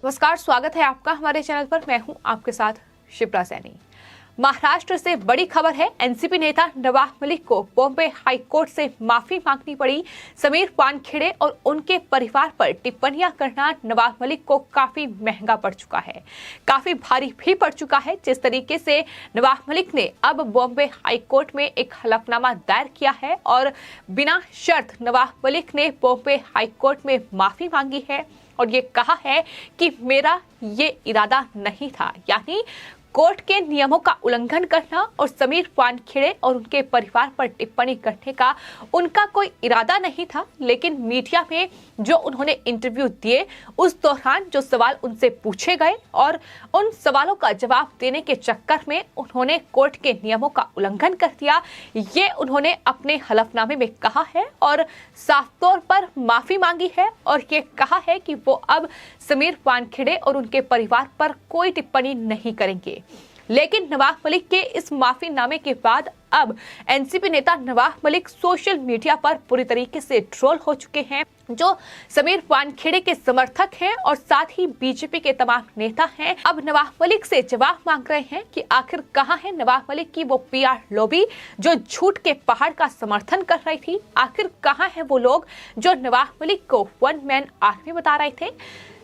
नमस्कार, स्वागत है आपका हमारे चैनल पर। मैं हूं आपके साथ शिप्रा सैनी। महाराष्ट्र से बड़ी खबर है। एनसीपी नेता नवाब मलिक को बॉम्बे हाई कोर्ट से माफी मांगनी पड़ी। समीर वानखेड़े और उनके परिवार पर टिप्पणियां करना नवाब मलिक को काफी महंगा पड़ चुका है, काफी भारी भी पड़ चुका है। जिस तरीके से नवाब मलिक ने अब बॉम्बे हाई कोर्ट में एक हलफनामा दायर किया है और बिना शर्त नवाब मलिक ने बॉम्बे हाई कोर्ट में माफी मांगी है और ये कहा है कि मेरा ये इरादा नहीं था, यानी कोर्ट के नियमों का उल्लंघन करना और समीर वानखेड़े और उनके परिवार पर टिप्पणी करने का उनका कोई इरादा नहीं था। लेकिन मीडिया में जो उन्होंने इंटरव्यू दिए उस दौरान जो सवाल उनसे पूछे गए और उन सवालों का जवाब देने के चक्कर में उन्होंने कोर्ट के नियमों का उल्लंघन कर दिया, ये उन्होंने अपने हलफनामे में कहा है और साफ तौर पर माफी मांगी है और ये कहा है कि वो अब समीर वानखेड़े और उनके परिवार पर कोई टिप्पणी नहीं करेंगे। लेकिन नवाब मलिक के इस माफीनामे के बाद अब एनसीपी नेता नवाब मलिक सोशल मीडिया पर पूरी तरीके से ट्रोल हो चुके हैं। जो समीर वानखेड़े के समर्थक हैं और साथ ही बीजेपी के तमाम नेता हैं, अब नवाब मलिक से जवाब मांग रहे हैं कि आखिर कहां है नवाब मलिक की वो पीआर लॉबी जो झूठ के पहाड़ का समर्थन कर रही थी। आखिर कहां है वो लोग जो नवाब मलिक को वन मैन आर्मी बता रहे थे।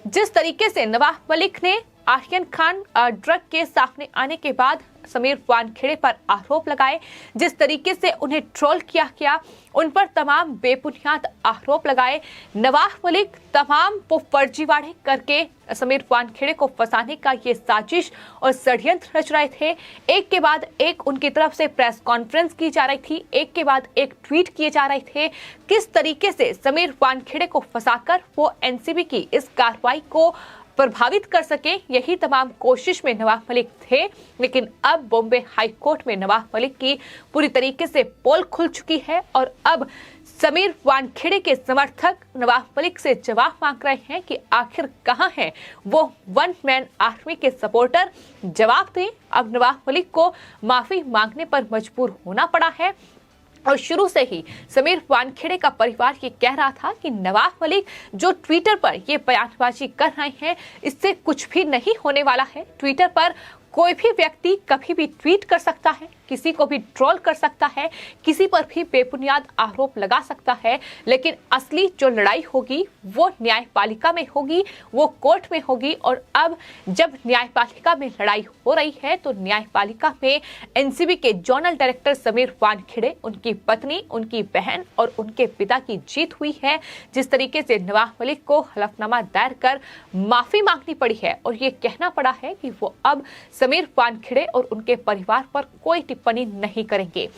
जिस तरीके से नवाब मलिक ने आर्यन खान ड्रग के सामने आने के बाद समीर वानखेड़े पर आरोप लगाए, जिस तरीके से उन्हें ट्रोल किया गया, उन पर तमाम बेबुनियाद आरोप लगाए, नवाब मलिक तमाम फर्जीवाड़े करके समीर वानखेड़े को फंसाने का ये साजिश और षड्यंत्र रच रहे थे। एक के बाद एक उनकी तरफ से प्रेस कॉन्फ्रेंस की जा रही थी, एक के बाद एक ट्वीट किए जा रहे थे। किस तरीके से समीर वानखेड़े को फंसाकर वो एनसीबी की इस कार्रवाई को प्रभावित कर सके, यही तमाम कोशिश में नवाब मलिक थे। लेकिन अब बॉम्बे हाई कोर्ट में नवाब मलिक की पूरी तरीके से पोल खुल चुकी है और अब समीर वानखेड़े के समर्थक नवाब मलिक से जवाब मांग रहे हैं कि आखिर कहां है वो वन मैन आर्मी के सपोर्टर। जवाब दें। अब नवाब मलिक को माफी मांगने पर मजबूर होना पड़ा है और शुरू से ही समीर वानखेड़े का परिवार ये कह रहा था कि नवाब मलिक जो ट्विटर पर ये बयानबाजी कर रहे हैं इससे कुछ भी नहीं होने वाला है। ट्विटर पर कोई भी व्यक्ति कभी भी ट्वीट कर सकता है, किसी को भी ट्रोल कर सकता है, किसी पर भी बेबुनियाद आरोप लगा सकता है, लेकिन असली जो लड़ाई होगी वो न्यायपालिका में होगी, वो कोर्ट में होगी। और अब जब न्यायपालिका में लड़ाई हो रही है तो न्यायपालिका में एनसीबी के जोनल डायरेक्टर समीर वानखेड़े, उनकी पत्नी, उनकी बहन और उनके पिता की जीत हुई है। जिस तरीके से नवाब मलिक को हलफनामा दायर कर माफी मांगनी पड़ी है और ये कहना पड़ा है कि वो अब समीर वानखेड़े और उनके परिवार पर कोई टिप्पणी नहीं करेंगे।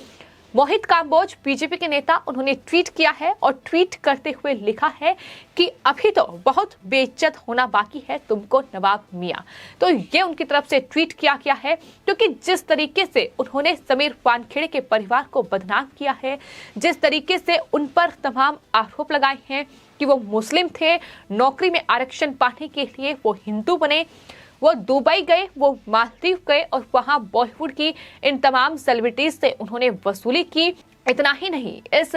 मोहित काम्बोज बीजेपी के नेता, उन्होंने ट्वीट किया है और ट्वीट करते हुए लिखा है कि अभी तो बहुत बेइज्जत होना बाकी है तुमको नवाब मियां। तो ये उनकी तरफ से ट्वीट किया गया है क्योंकि जिस तरीके से उन्होंने समीर वानखेड़े के परिवार को बदनाम किया है, जिस तरीके से उन पर तमाम आरोप लगाए हैं कि वो मुस्लिम थे, नौकरी में आरक्षण पाने के लिए वो हिंदू बने, वो दुबई गए, वो मालदीव गए और वहां बॉलीवुड की इन तमाम सेलिब्रिटीज से उन्होंने वसूली की। इतना ही नहीं, इस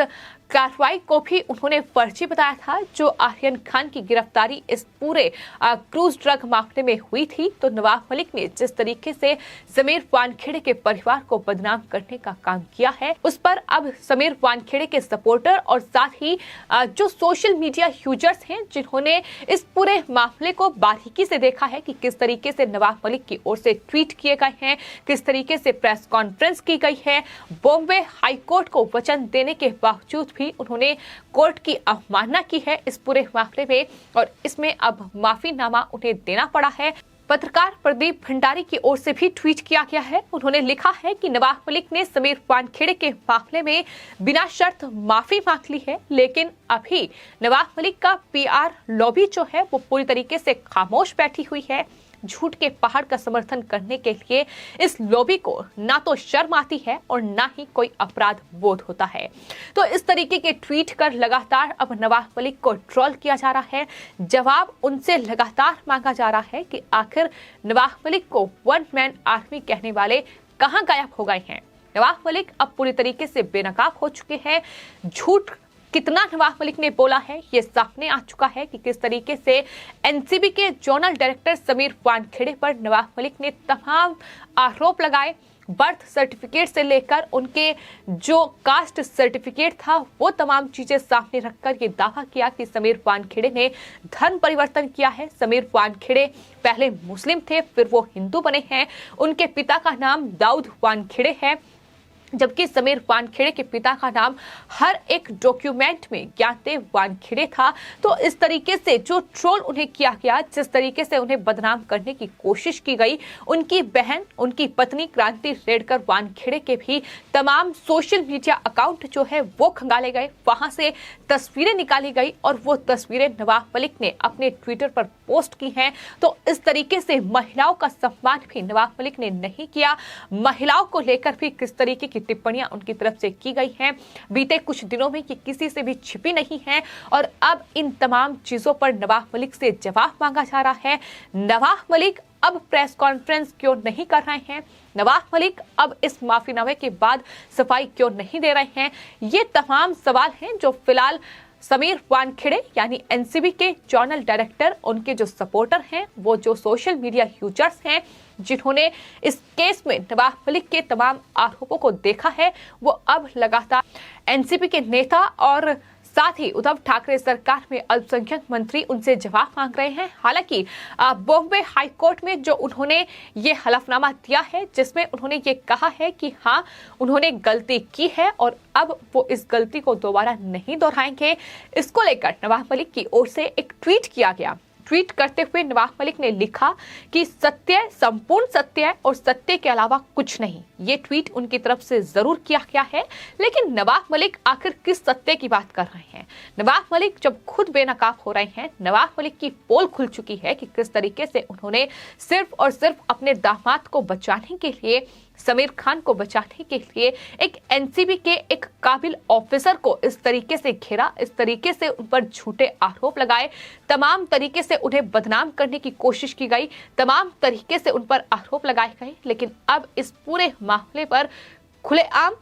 कार्रवाई को भी उन्होंने फर्जी बताया था जो आर्यन खान की गिरफ्तारी इस पूरे क्रूज ड्रग मामले में हुई थी। तो नवाब मलिक ने जिस तरीके से समीर वानखेड़े के परिवार को बदनाम करने का काम किया है, उस पर अब समीर वानखेड़े के सपोर्टर और साथ ही जो सोशल मीडिया यूजर्स हैं जिन्होंने इस पूरे मामले को बारीकी से देखा है कि किस तरीके से नवाब मलिक की ओर से ट्वीट किए गए हैं, किस तरीके से प्रेस कॉन्फ्रेंस की गई है, बॉम्बे हाई कोर्ट को वचन देने के बावजूद भी उन्होंने कोर्ट की अवमानना की है इस पूरे मामले में और इसमें अब माफीनामा उन्हें देना पड़ा है। पत्रकार प्रदीप भंडारी की ओर से भी ट्वीट किया गया है। उन्होंने लिखा है कि नवाब मलिक ने समीर वानखेड़े के मामले में बिना शर्त माफी मांग ली है, लेकिन अभी नवाब मलिक का पीआर लॉबी जो है वो पूरी तरीके से खामोश बैठी हुई है। झूठ के पहाड़ का समर्थन करने के लिए इस लॉबी को ना तो शर्म आती है और ना ही कोई अपराध बोध होता है। तो इस तरीके के ट्वीट कर लगातार अब नवाब मलिक को ट्रोल किया जा रहा है। जवाब उनसे लगातार मांगा जा रहा है कि आखिर नवाब मलिक को वन मैन आर्मी कहने वाले कहां गायब हो गए हैं। नवाब मलिक अब पूरी तरीके से बेनकाब हो चुके हैं। झूठ कितना नवाब मलिक ने बोला है ये सामने आ चुका है कि किस तरीके से एनसीबी के जोनल डायरेक्टर समीर वानखेड़े पर नवाब मलिक ने तमाम आरोप लगाए। बर्थ सर्टिफिकेट से लेकर उनके जो कास्ट सर्टिफिकेट था वो तमाम चीजें सामने रखकर ये दावा किया कि समीर वानखेड़े ने धर्म परिवर्तन किया है। समीर वानखेड़े पहले मुस्लिम थे, फिर वो हिंदू बने हैं। उनके पिता का नाम दाऊद वानखेड़े है, जबकि समीर वानखेड़े के पिता का नाम हर एक डॉक्यूमेंट में ज्ञानदेव वानखेड़े था। तो इस तरीके से जो ट्रोल उन्हें किया गया, जिस तरीके से उन्हें बदनाम करने की कोशिश की गई, उनकी बहन, उनकी पत्नी क्रांति रेडकर वानखेड़े के भी तमाम सोशल मीडिया अकाउंट जो है वो खंगाले गए, वहां से तस्वीरें निकाली गई और वो तस्वीरें नवाब मलिक ने अपने ट्विटर पर पोस्ट की हैं। तो इस तरीके से महिलाओं का सम्मान भी नवाब मलिक ने नहीं किया। महिलाओं को लेकर भी किस तरीके की टिप्पणियां उनकी तरफ से की गई हैं बीते कुछ दिनों में, कि किसी से भी छिपी नहीं है। और अब इन तमाम चीजों पर नवाब मलिक से जवाब मांगा जा रहा है। नवाब मलिक अब प्रेस कॉन्फ्रेंस क्यों नहीं कर रहे हैं? नवाब मलिक अब इस माफीनामे के बाद सफाई क्यों नहीं दे रहे हैं? ये तमाम सवाल हैं जो फिलहाल समीर वानखेड़े यानी एनसीबी के जोनल डायरेक्टर, उनके जो सपोर्टर हैं, वो जो सोशल मीडिया यूजर्स हैं जिन्होंने इस केस में नवाब मलिक के तमाम आरोपों को देखा है, वो अब लगातार एनसीपी के नेता और साथ ही उद्धव ठाकरे सरकार में अल्पसंख्यक मंत्री उनसे जवाब मांग रहे हैं। हालांकि बॉम्बे हाई कोर्ट में जो उन्होंने ये हलफनामा दिया है, जिसमें उन्होंने ये कहा है कि हाँ, उन्होंने गलती की है और अब वो इस गलती को दोबारा नहीं दोहराएंगे, इसको लेकर नवाब मलिक की ओर से एक ट्वीट किया गया। ट्वीट करते हुए नवाब मलिक ने लिखा कि सत्य संपूर्ण सत्य है और सत्य के अलावा कुछ नहीं। ये ट्वीट उनकी तरफ से जरूर किया गया है, लेकिन नवाब मलिक आखिर किस सत्य की बात कर रहे हैं? नवाब मलिक जब खुद बेनकाब हो रहे हैं, नवाब मलिक की पोल खुल चुकी है कि किस तरीके से उन्होंने सिर्फ और सिर्फ अपने दामाद को बचाने के लिए, समीर खान को बचाने के लिए एक एनसीबी के एक काबिल ऑफिसर को इस तरीके से घेरा, इस तरीके से उन पर झूठे आरोप लगाए, तमाम तरीके से उन्हें बदनाम करने की कोशिश की गई, तमाम तरीके से उन पर आरोप लगाए गए। लेकिन अब इस पूरे मामले पर खुलेआम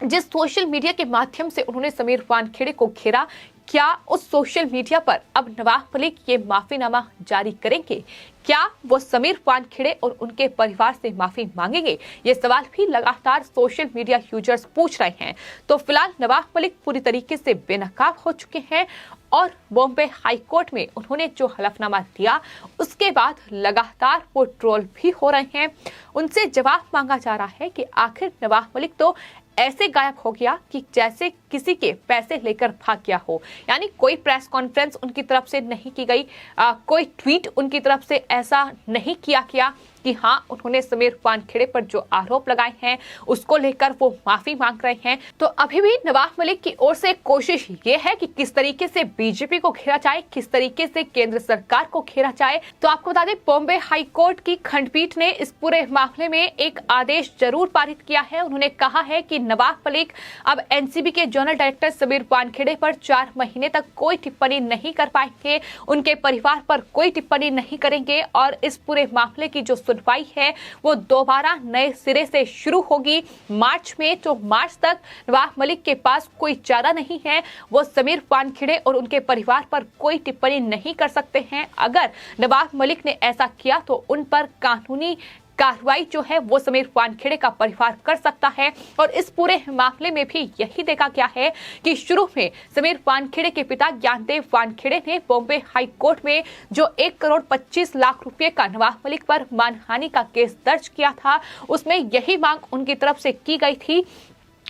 जिस सोशल मीडिया के माध्यम से उन्होंने समीर वानखेड़े को घेरा, क्या उस सोशल मीडिया पर अब नवाब मलिक ये माफीनामा जारी करेंगे? क्या वो समीर वानखेड़े और उनके परिवार से माफी मांगेंगे? ये सवाल भी लगातार सोशल मीडिया यूजर्स पूछ रहे हैं। तो फिलहाल नवाब मलिक पूरी तरीके से बेनकाब हो चुके हैं और बॉम्बे हाई कोर्ट में उन्होंने जो हलफनामा दिया, उसके बाद लगातार वो ट्रोल भी हो रहे हैं। उनसे जवाब मांगा जा रहा है कि आखिर नवाब मलिक तो ऐसे गायब हो गया कि जैसे किसी के पैसे लेकर भाग गया हो। यानी कोई प्रेस कॉन्फ्रेंस उनकी तरफ से नहीं की गई, कोई ट्वीट उनकी तरफ से ऐसा नहीं किया गया कि हाँ, उन्होंने समीर वानखेड़े पर जो आरोप लगाए हैं उसको लेकर वो माफी मांग रहे हैं। तो अभी भी नवाब मलिक की ओर से कोशिश ये है कि किस तरीके से बीजेपी को घेरा जाए, किस तरीके से केंद्र सरकार को घेरा जाए। तो आपको बता दें, बॉम्बे हाई कोर्ट की खंडपीठ ने इस पूरे मामले में एक आदेश जरूर पारित किया है। उन्होंने कहा है कि नवाब मलिक अब एनसीबी के जोनल डायरेक्टर समीर वानखेड़े पर 4 महीने तक कोई टिप्पणी नहीं कर पाएंगे, उनके परिवार पर कोई टिप्पणी नहीं करेंगे और इस पूरे मामले की जो सुनवाई है वो दोबारा नए सिरे से शुरू होगी मार्च में। तो मार्च तक नवाब मलिक के पास कोई चारा नहीं है, वो समीर वानखेड़े और उनके परिवार पर कोई टिप्पणी नहीं कर सकते हैं। अगर नवाब मलिक ने ऐसा किया तो उन पर कानूनी कार्रवाई जो है वो समीर वानखेड़े का परिवार कर सकता है। और इस पूरे मामले में भी यही देखा गया है कि शुरू में समीर वानखेड़े के पिता ज्ञानदेव वानखेड़े ने बॉम्बे हाई कोर्ट में जो 1 करोड़ 25 लाख रुपए का नवाब मलिक पर मानहानि का केस दर्ज किया था, उसमें यही मांग उनकी तरफ से की गई थी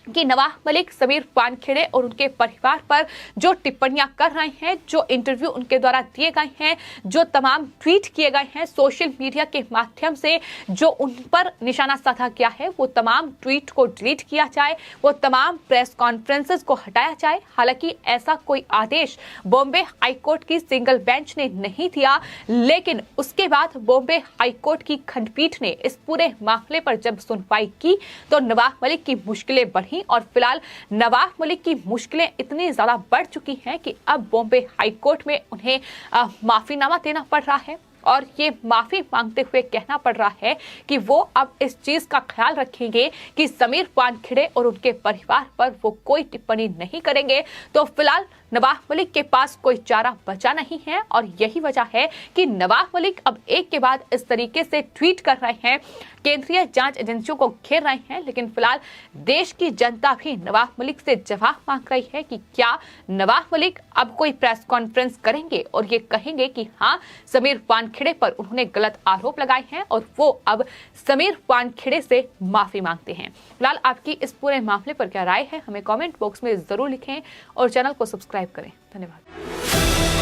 कि नवाब मलिक समीर वानखेड़े और उनके परिवार पर जो टिप्पणियां कर रहे हैं, जो इंटरव्यू उनके द्वारा दिए गए हैं, जो तमाम ट्वीट किए गए हैं सोशल मीडिया के माध्यम से, जो उन पर निशाना साधा गया है, वो तमाम ट्वीट को डिलीट किया जाए, वो तमाम प्रेस कॉन्फ्रेंसेस को हटाया जाए। हालांकि ऐसा कोई आदेश बॉम्बे हाईकोर्ट की सिंगल बेंच ने नहीं दिया, लेकिन उसके बाद बॉम्बे हाईकोर्ट की खंडपीठ ने इस पूरे मामले पर जब सुनवाई की तो नवाब मलिक की मुश्किलें बढ़ी और फिलहाल नवाब मलिक की मुश्किलें इतनी ज्यादा बढ़ चुकी हैं कि अब बॉम्बे हाई कोर्ट में उन्हें माफीनामा देना पड़ रहा है। और ये माफी मांगते हुए कहना पड़ रहा है कि वो अब इस चीज का ख्याल रखेंगे कि समीर वानखेड़े और उनके परिवार पर वो कोई टिप्पणी नहीं करेंगे। तो फिलहाल नवाब मलिक के पास कोई चारा बचा नहीं है और यही वजह है कि नवाब मलिक अब एक के बाद इस तरीके से ट्वीट कर रहे हैं, केंद्रीय जांच एजेंसियों को घेर रहे हैं। लेकिन फिलहाल देश की जनता भी नवाब मलिक से जवाब मांग रही है कि क्या नवाब मलिक अब कोई प्रेस कॉन्फ्रेंस करेंगे और ये कहेंगे कि हाँ, समीर वानखेड़े पर उन्होंने गलत आरोप लगाए हैं और वो अब समीर वानखेड़े से माफी मांगते हैं। फिलहाल आपकी इस पूरे मामले पर क्या राय है, हमें कमेंट बॉक्स में जरूर लिखें और चैनल को सब्सक्राइब करें। धन्यवाद।